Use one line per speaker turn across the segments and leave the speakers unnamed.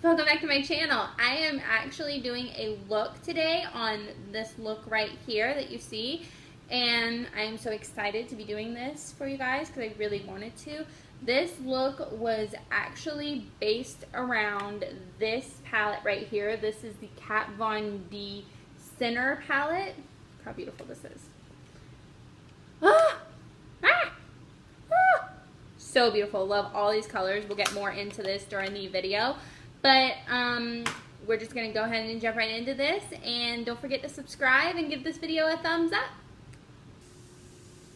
Welcome back to my channel. I am actually doing a look today on this look right here that you see, and I'm so excited to be doing this for you guys because I really wanted to. This look was actually based around this palette right here. This is the Kat Von D Center palette. Look how beautiful this is. So beautiful. Love all these colors. We'll get more into this during the video. But we're just going to go ahead and jump right into this. And don't forget to subscribe and give this video a thumbs up.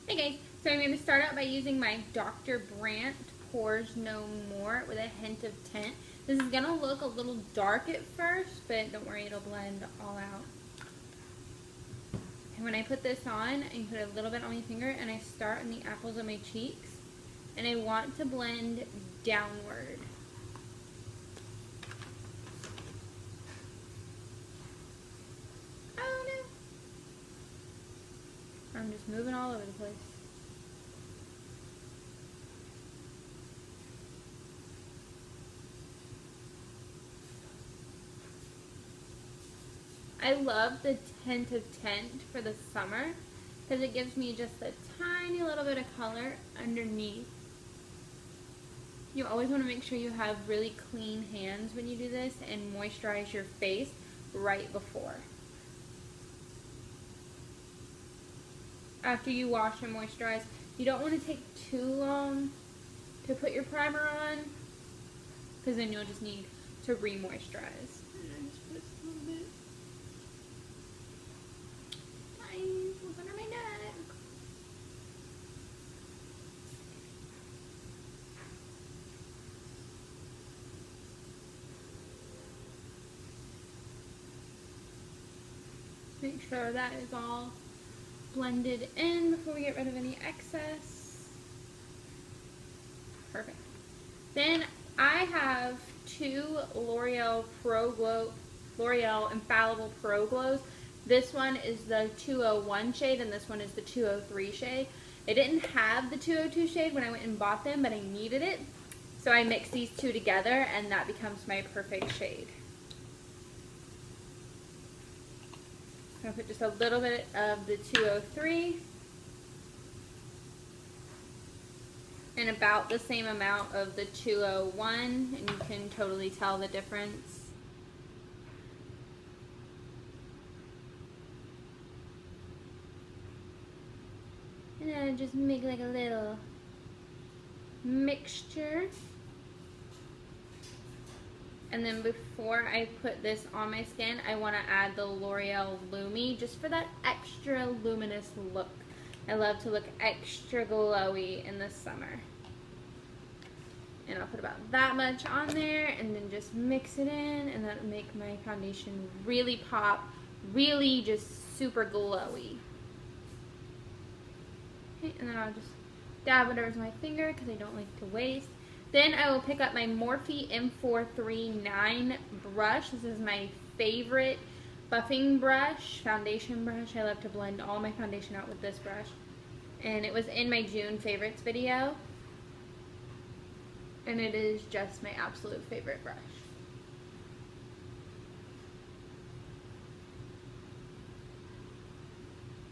Hey guys, so I'm going to start out by using my Dr. Brandt Pores No More with a hint of tint. This is going to look a little dark at first, but don't worry, it'll blend all out. And when I put this on, I put a little bit on my finger and I start on the apples of my cheeks. And I want to blend downward. Oh no. I'm just moving all over the place. I love the hint of tint for the summer because it gives me just a tiny little bit of color underneath. You always want to make sure you have really clean hands when you do this and moisturize your face right before. After you wash and moisturize, you don't want to take too long to put your primer on because then you'll just need to re-moisturize. Make sure that is all blended in before we get rid of any excess. Perfect. Then I have two L'Oreal Infallible Pro Glows. This one is the 201 shade and this one is the 203 shade. I didn't have the 202 shade when I went and bought them, but I needed it. So I mixed these two together and that becomes my perfect shade. I'm going to put just a little bit of the 203 and about the same amount of the 201, and you can totally tell the difference. And then just make like a little mixture. And then before I put this on my skin, I want to add the L'Oreal LUMI just for that extra luminous look. I love to look extra glowy in the summer. And I'll put about that much on there and then just mix it in, and that'll make my foundation really pop, really just super glowy. Okay, and then I'll just dab it over my finger because I don't like to waste. Then I will pick up my Morphe M439 brush. This is my favorite buffing brush, foundation brush. I love to blend all my foundation out with this brush. And it was in my June favorites video. And it is just my absolute favorite brush.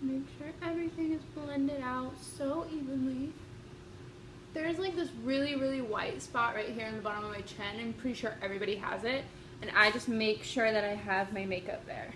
Make sure everything is blended out so evenly. There's like this really, really white spot right here in the bottom of my chin. I'm pretty sure everybody has it. And I just make sure that I have my makeup there.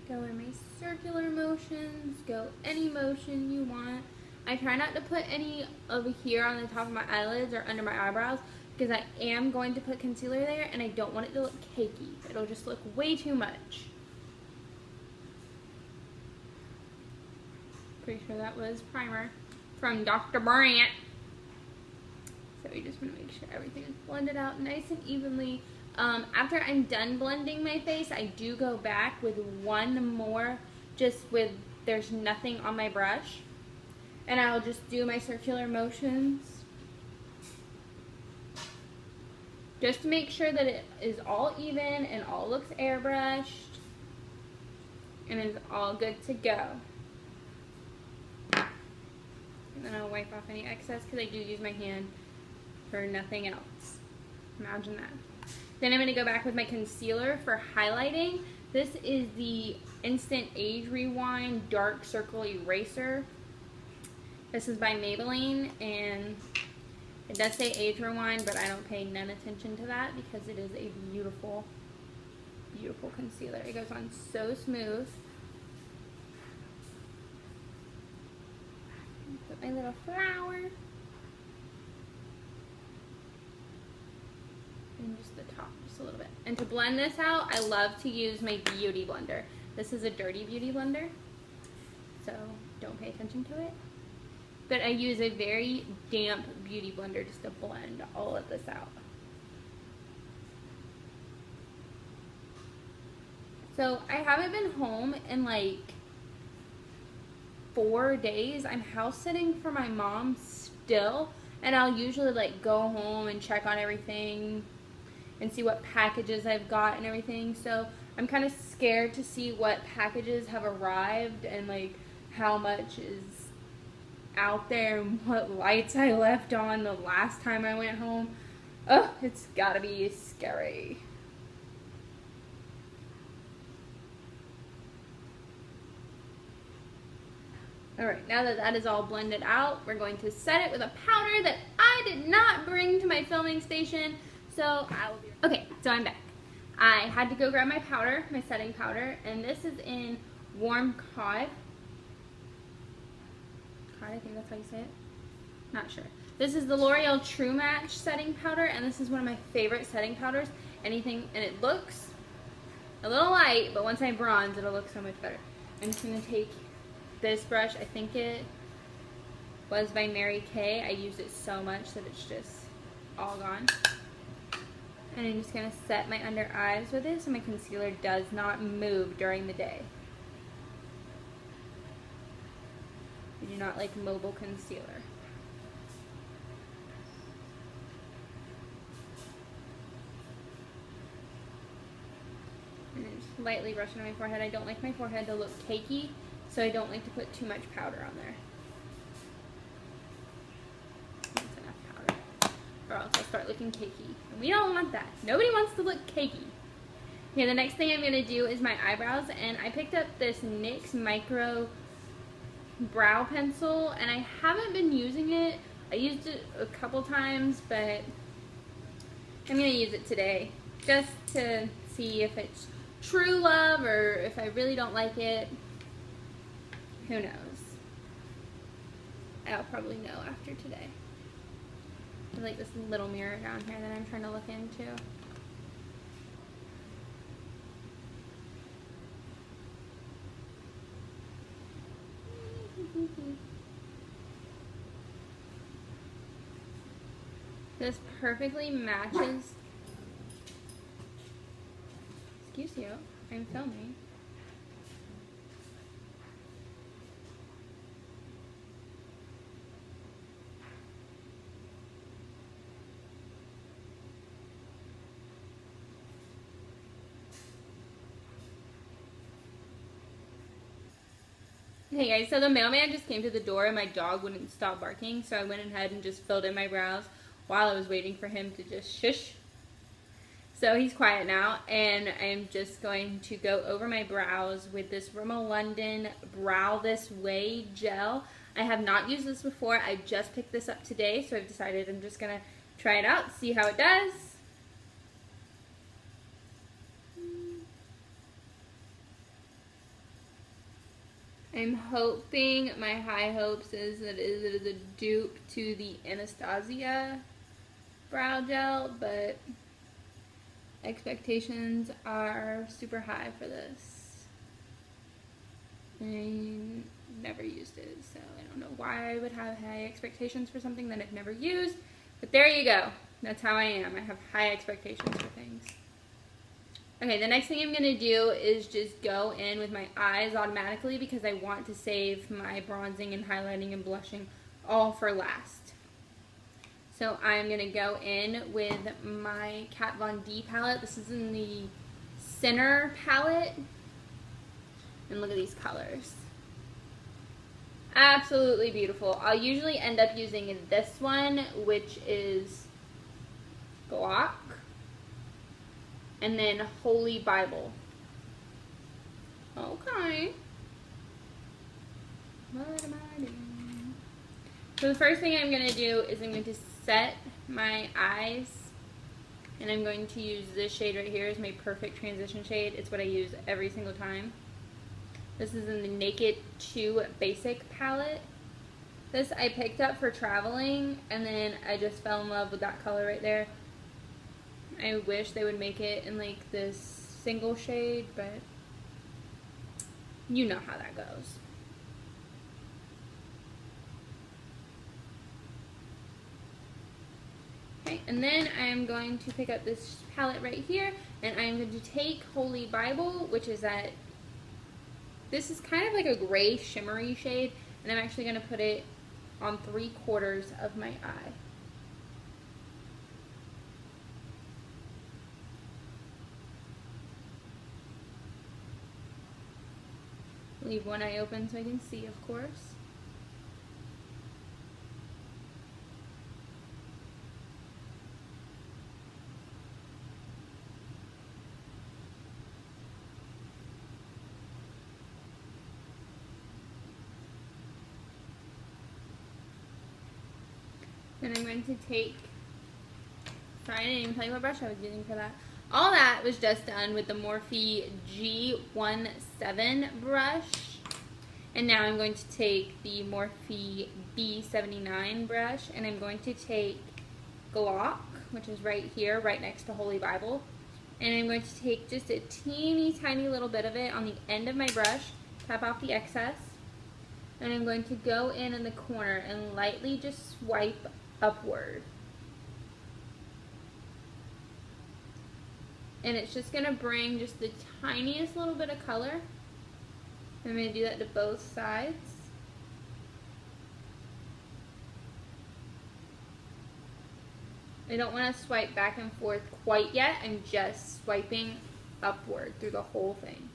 Go in my circular motions. Go any motion you want. I try not to put any over here on the top of my eyelids or under my eyebrows because I am going to put concealer there and I don't want it to look cakey. It'll just look way too much. Pretty sure that was primer from Dr. Brandt. So we just want to make sure everything is blended out nice and evenly. After I'm done blending my face, I do go back with one more, just with there's nothing on my brush. And I'll just do my circular motions. Just to make sure that it is all even and all looks airbrushed. And is all good to go. and then I'll wipe off any excess because I do use my hand for nothing else. Imagine that. Then I'm going to go back with my concealer for highlighting. This is the Instant Age Rewind Dark Circle Eraser. This is by Maybelline, and it does say Age Rewind, but I don't pay none attention to that because it is a beautiful, beautiful concealer. It goes on so smooth. Put my little flower. And just the top, just a little bit. And to blend this out, I love to use my beauty blender. This is a dirty beauty blender, so don't pay attention to it. But I use a very damp beauty blender just to blend all of this out. So I haven't been home in like 4 days. I'm house sitting for my mom still, and I'll usually like go home and check on everything and see what packages I've got and everything. So I'm kind of scared to see what packages have arrived and like how much is out there and what lights I left on the last time I went home. Oh, it's gotta be scary. Alright, now that that is all blended out, we're going to set it with a powder that I did not bring to my filming station, so I will be... Okay, so I'm back. I had to go grab my powder, my setting powder, and this is in Warm Cod. Cod, I think that's how you say it. Not sure. This is the L'Oreal True Match setting powder, and this is one of my favorite setting powders. Anything, and it looks a little light, but once I bronze, it'll look so much better. I'm just going to take this brush. I think it was by Mary Kay. I use it so much that it's just all gone. And I'm just going to set my under eyes with it so my concealer does not move during the day. I do not like mobile concealer. And then just lightly brush it on my forehead. I don't like my forehead to look cakey, so I don't like to put too much powder on there. That's enough powder. Or else I'll start looking cakey. And we don't want that. Nobody wants to look cakey. Okay, the next thing I'm going to do is my eyebrows. And I picked up this NYX Micro Brow Pencil. And I haven't been using it. I used it a couple times, but I'm going to use it today. Just to see if it's true love or if I really don't like it. Who knows? I'll probably know after today. There's like this little mirror down here that I'm trying to look into. This perfectly matches. Excuse you, I'm filming. Hey guys, so the mailman just came to the door and my dog wouldn't stop barking, so I went ahead and just filled in my brows while I was waiting for him to just shush. So he's quiet now, and I'm just going to go over my brows with this Rimmel London Brow This Way gel. I have not used this before. I just picked this up today, so I've decided I'm just going to try it out, see how it does. I'm hoping, my high hopes is that it is a dupe to the Anastasia brow gel, but expectations are super high for this. I never used it, so I don't know why I would have high expectations for something that I've never used, but there you go. That's how I am. I have high expectations for things. Okay, the next thing I'm going to do is just go in with my eyes automatically because I want to save my bronzing and highlighting and blushing all for last. So I'm going to go in with my Kat Von D palette. This is in the center palette. And look at these colors. Absolutely beautiful. I'll usually end up using this one, which is Glock, and then Holy Bible. Okay. What am I doing? So the first thing I'm going to do is I'm going to set my eyes, and I'm going to use this shade right here as my perfect transition shade. It's what I use every single time. This is in the Naked 2 Basic palette. This I picked up for traveling, and then I just fell in love with that color right there. I wish they would make it in like this single shade, but you know how that goes. Okay, and then I am going to pick up this palette right here, and I am going to take Holy Bible, which is that, this is kind of like a gray shimmery shade, and I'm actually going to put it on 3/4 of my eye. Leave one eye open so I can see, of course. And I'm going to take, sorry, I didn't even tell you what brush I was using for that. All that was just done with the Morphe G17 brush. And now I'm going to take the Morphe B79 brush, and I'm going to take Glock, which is right here, right next to Holy Bible. And I'm going to take just a teeny tiny little bit of it on the end of my brush, tap off the excess. And I'm going to go in the corner and lightly just swipe upward. And it's just going to bring just the tiniest little bit of color. I'm going to do that to both sides. I don't want to swipe back and forth quite yet. I'm just swiping upward through the whole thing.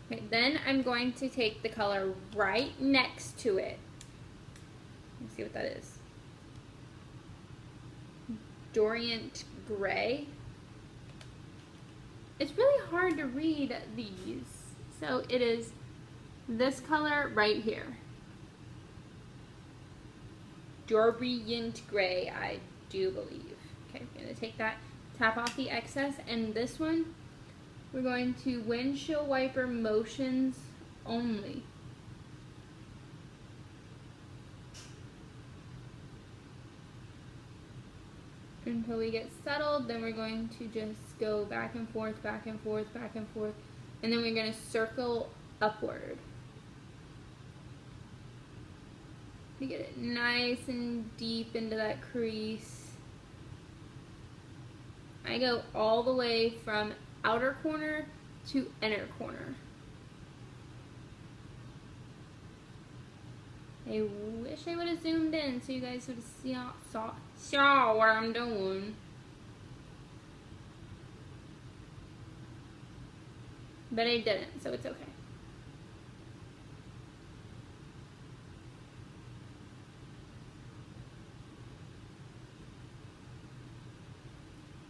Okay, then I'm going to take the color right next to it. Let's see what that is. Dorient Gray. It's really hard to read these. So it is this color right here. Dorient Gray, I do believe. Okay, I'm going to take that, tap off the excess, and this one, we're going to windshield wiper motions only. Until we get settled, then we're going to just go back and forth, back and forth, back and forth, and then we're going to circle upward to get it nice and deep into that crease. I go all the way from outer corner to inner corner. I wish I would have zoomed in so you guys would have saw what I'm doing. But I didn't, so it's okay.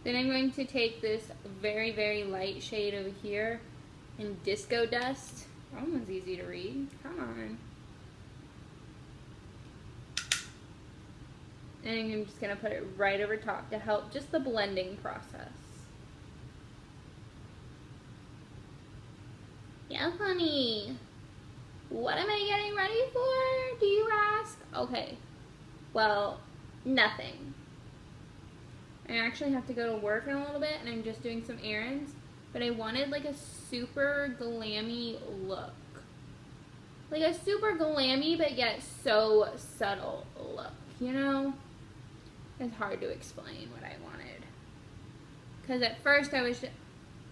Then I'm going to take this very, very light shade over here in Disco Dust. That one's easy to read. Come on. And I'm just going to put it right over top to help just the blending process. Yeah, honey. What am I getting ready for, do you ask? Okay. Well, nothing. I actually have to go to work in a little bit, and I'm just doing some errands. But I wanted like a super glammy look. Like a super glammy, but yet so subtle look, you know? It's hard to explain what I wanted. Because at first I was just,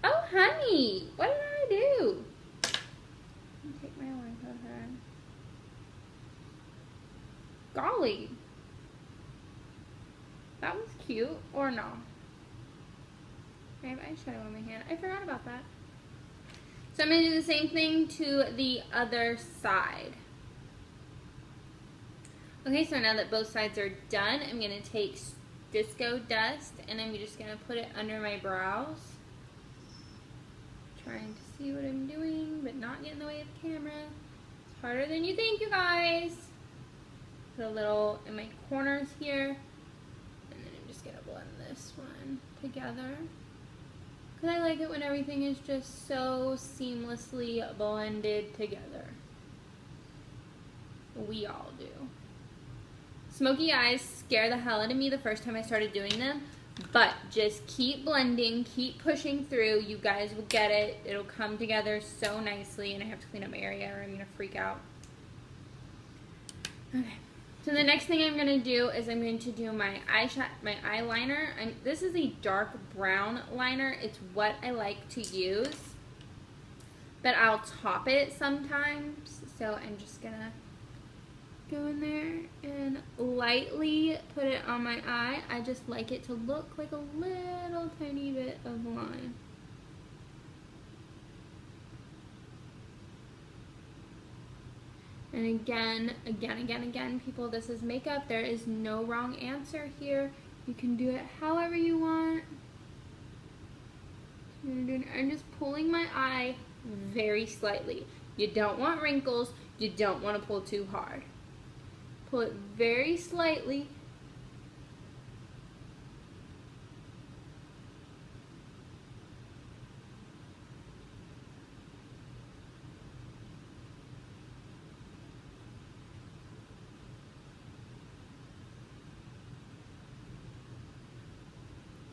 oh honey, what did I do? Let me take my orange over. Golly. That was cute, or no? I have eyeshadow on my hand. I forgot about that. So I'm going to do the same thing to the other side. Okay, so now that both sides are done, I'm going to take Disco Dust and I'm just going to put it under my brows. Trying to see what I'm doing, but not get in the way of the camera. It's harder than you think, you guys. Put a little in my corners here. And then I'm just going to blend this one together. Because I like it when everything is just so seamlessly blended together. We all do. Smoky eyes scare the hell out of me the first time I started doing them, but just keep blending, keep pushing through. You guys will get it. It'll come together so nicely, and I have to clean up my area or I'm going to freak out. Okay, so the next thing I'm going to do is I'm going to do my eyeliner. This is a dark brown liner. It's what I like to use, but I'll top it sometimes, so I'm just going to go in there and lightly put it on my eye. I just like it to look like a little tiny bit of line. And again, people, this is makeup. There is no wrong answer here. You can do it however you want. I'm just pulling my eye very slightly. You don't want wrinkles. You don't want to pull too hard. Pull it very slightly.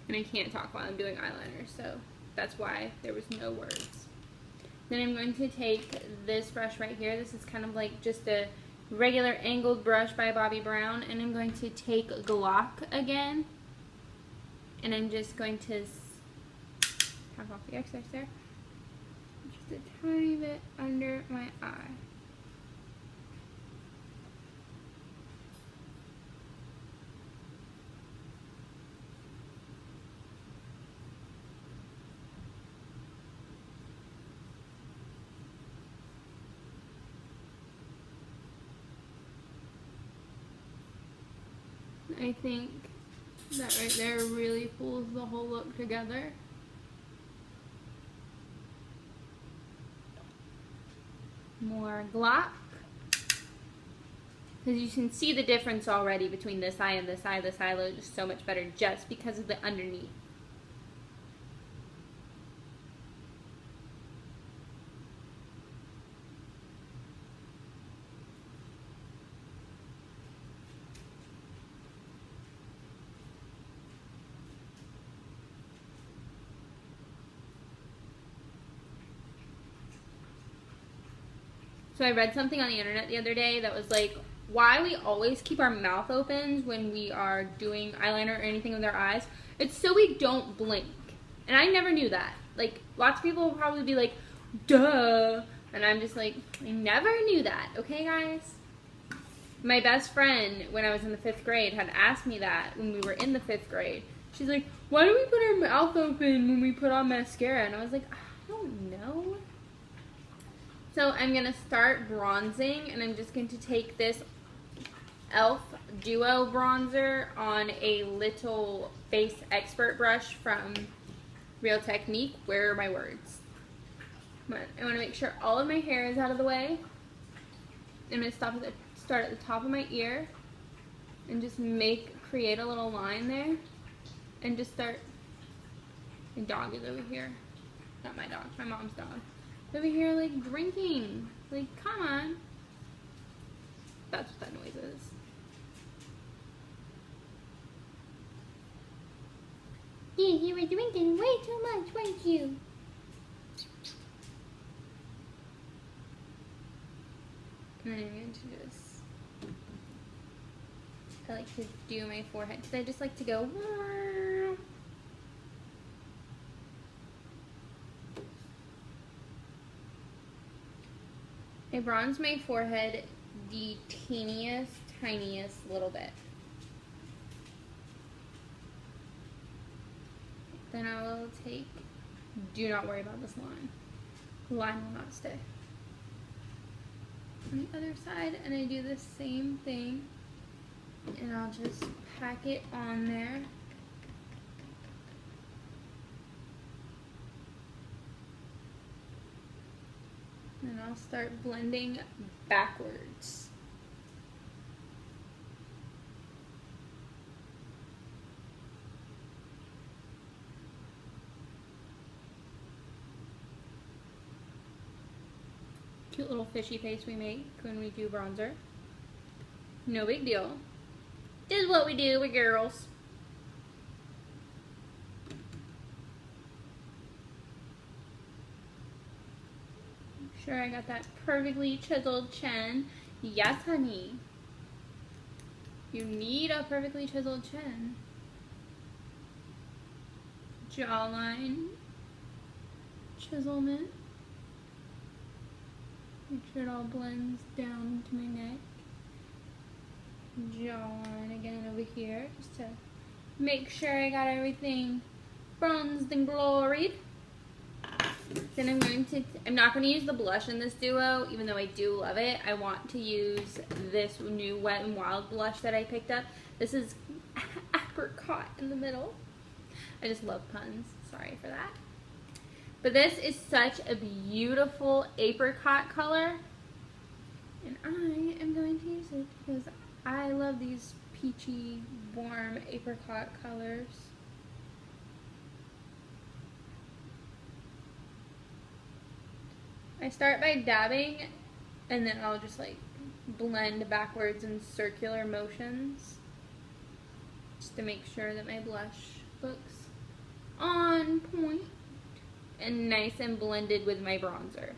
And I can't talk while I'm doing eyeliner, so that's why there was no words. Then I'm going to take this brush right here. This is kind of like just a regular angled brush by Bobbi Brown, and I'm going to take Glock again, and I'm just going to tap off the excess there, just a tiny bit under my eye. I think that right there really pulls the whole look together. More Glock. Because you can see the difference already between this eye and this eye. This eye looks so much better just because of the underneath. So I read something on the internet the other day that was like, why we always keep our mouth open when we are doing eyeliner or anything with our eyes. It's so we don't blink. And I never knew that. Like, lots of people will probably be like, duh. And I'm just like, I never knew that. Okay, guys? My best friend, when I was in the 5th grade, had asked me that when we were in the 5th grade. She's like, why do we put our mouth open when we put on mascara? And I was like, I don't know. So I'm going to start bronzing, and I'm just going to take this e.l.f. Duo bronzer on a little Face Expert brush from Real Technique. Where are my words? I want to make sure all of my hair is out of the way. I'm going to start at the top of my ear and just create a little line there, and just start. My dog is over here. Not my dog, my mom's dog. Over here, like, drinking. Like, come on. That's what that noise is. Yeah, you were drinking way too much, weren't you? And then I'm going to just, I like to do my forehead, because I just like to go, I bronze my forehead the tiniest little bit. Then I will take, do not worry about this line. line will not stay. On the other side, and I do the same thing, and I'll just pack it on there. And I'll start blending backwards. Cute little fishy face we make when we do bronzer. No big deal. This is what we do, we're girls. Make sure I got that perfectly chiseled chin. Yes, honey. You need a perfectly chiseled chin. Jawline. Chiselment. Make sure it all blends down to my neck. Jawline again over here, just to make sure I got everything bronzed and gloried. Then I'm not going to use the blush in this duo, even though I do love it. I want to use this new Wet n Wild blush that I picked up. This is Apri-cot in the middle. I just love puns, sorry for that. But this is such a beautiful apricot color, and I am going to use it because I love these peachy, warm apricot colors. I start by dabbing, and then I'll just like blend backwards in circular motions, just to make sure that my blush looks on point and nice and blended with my bronzer.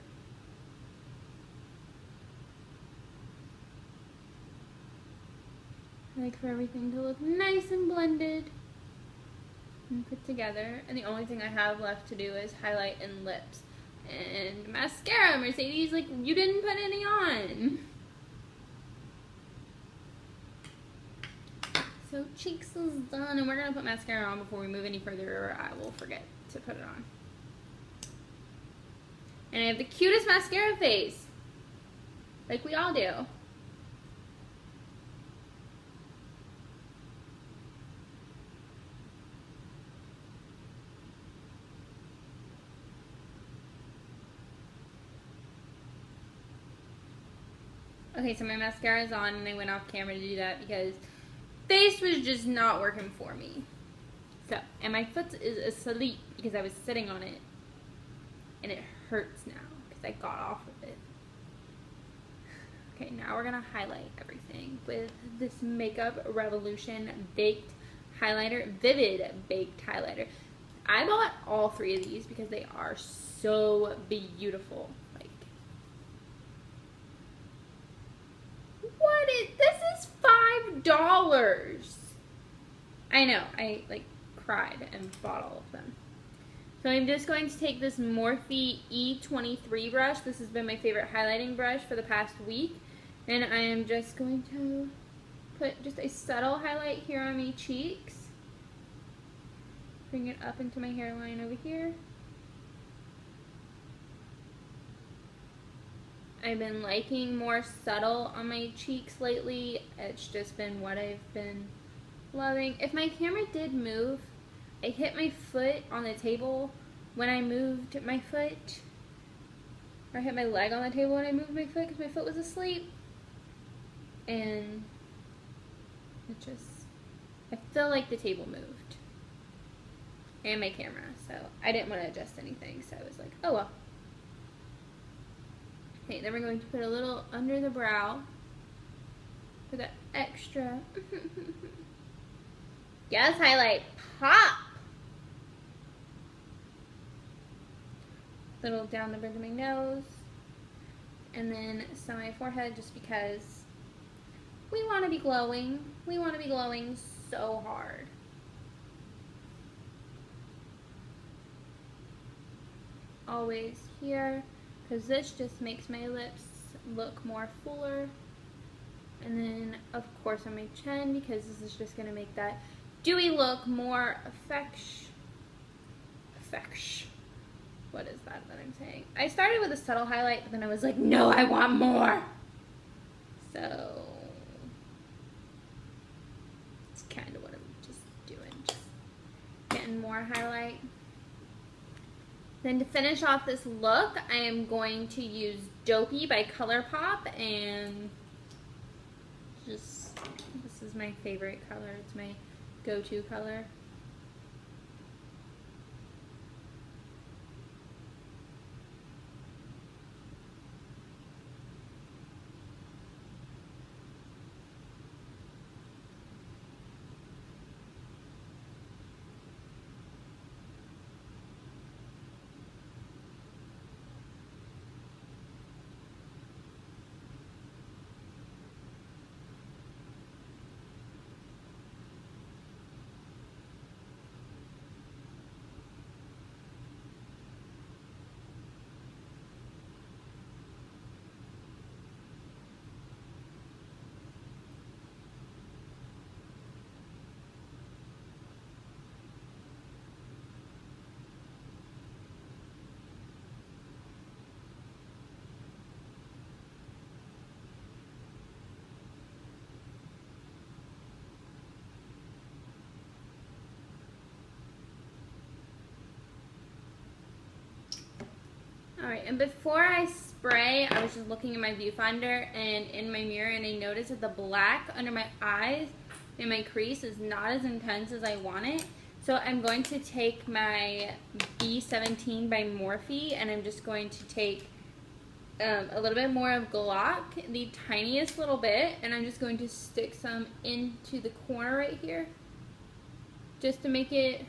I like for everything to look nice and blended and put together. And the only thing I have left to do is highlight and lips. And mascara, Mercedes, like, you didn't put any on. So cheeks is done, and we're gonna put mascara on before we move any further, or I will forget to put it on. And I have the cutest mascara face, like we all do. Okay, so my mascara is on, and I went off camera to do that because face was just not working for me. So, and my foot is asleep because I was sitting on it, and it hurts now because I got off of it. Okay, now we're gonna highlight everything with this Makeup Revolution Baked Highlighter, Vivid Baked Highlighter. I bought all three of these because they are so beautiful. Like, what is, this is $5. I know, I like cried and bought all of them. So I'm just going to take this Morphe E23 brush. This has been my favorite highlighting brush for the past week. And I am just going to put just a subtle highlight here on my cheeks. Bring it up into my hairline over here. I've been liking more subtle on my cheeks lately. It's just been what I've been loving. If my camera did move, I hit my foot on the table when I moved my foot. Or I hit my leg on the table when I moved my foot because my foot was asleep. And it just, I feel like the table moved. And my camera. So I didn't want to adjust anything. So I was like, oh well. Okay, then we're going to put a little under the brow for that extra. Yes, highlight, pop! Little down the bridge of my nose. And then some on my forehead just because we want to be glowing. We want to be glowing so hard. Always here, because this just makes my lips look more fuller. And then, of course, on my chin, because this is just going to make that dewy look more what is that I'm saying? I started with a subtle highlight, but then I was like, no, I want more. So it's kind of what I'm just doing, just getting more highlight. Then to finish off this look, I am going to use Dopey by ColourPop, and just, this is my favorite color. It's my go-to color. Alright, and before I spray, I was just looking in my viewfinder and in my mirror, and I noticed that the black under my eyes and my crease is not as intense as I want it. So I'm going to take my B17 by Morphe, and I'm just going to take a little bit more of Glock, the tiniest little bit, and I'm just going to stick some into the corner right here, just to make it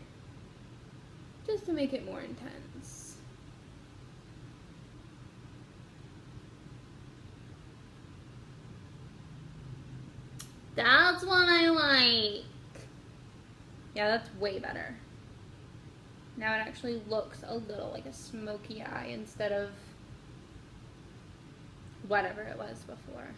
more intense. That's what I like. Yeah, that's way better. Now it actually looks a little like a smoky eye instead of whatever it was before.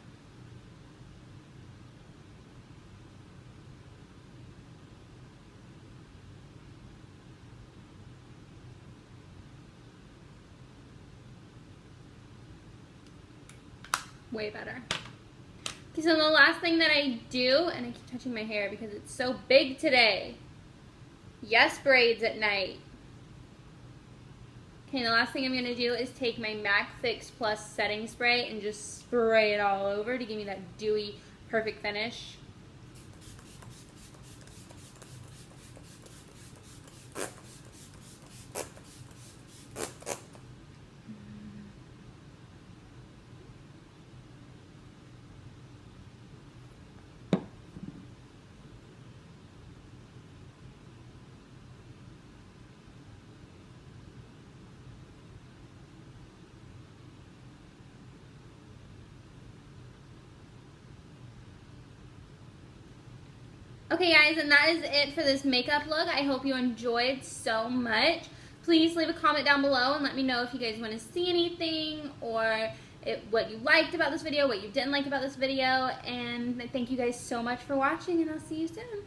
Way better. Okay, so the last thing that I do, and I keep touching my hair because it's so big today. Yes, braids at night. Okay, the last thing I'm going to do is take my MAC Fix Plus setting spray and just spray it all over to give me that dewy, perfect finish. Okay guys, and that is it for this makeup look. I hope you enjoyed so much. Please leave a comment down below and let me know if you guys want to see anything, or what you liked about this video, what you didn't like about this video. And thank you guys so much for watching, and I'll see you soon.